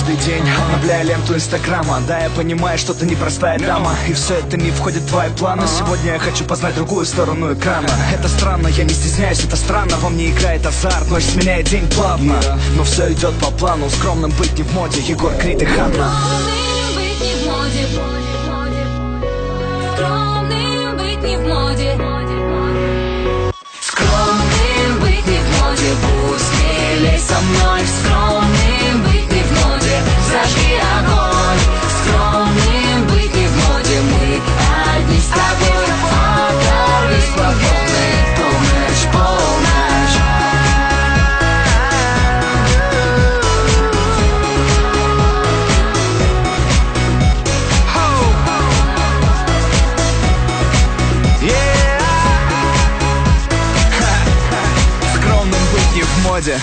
каждый день, обновляя ленту инстаграма. Да, я понимаю, что ты непростая дама, и все это не входит в твои планы. Сегодня я хочу познать другую сторону экрана. Это странно, я не стесняюсь, это странно. Во мне играет азарт, ночь сменяет день плавно. Но все идет по плану, скромным быть не в моде. Егор Крид и Ханна. Скромным быть не в моде. Скромным быть не в моде. Скромным быть не в моде. Будь смелей со мной. Скромным быть не в моде. Зажги огонь. Скромным быть не в моде. Мы одни с тобой. Оторви свободный. Полночь, полночь. Скромным быть не в моде.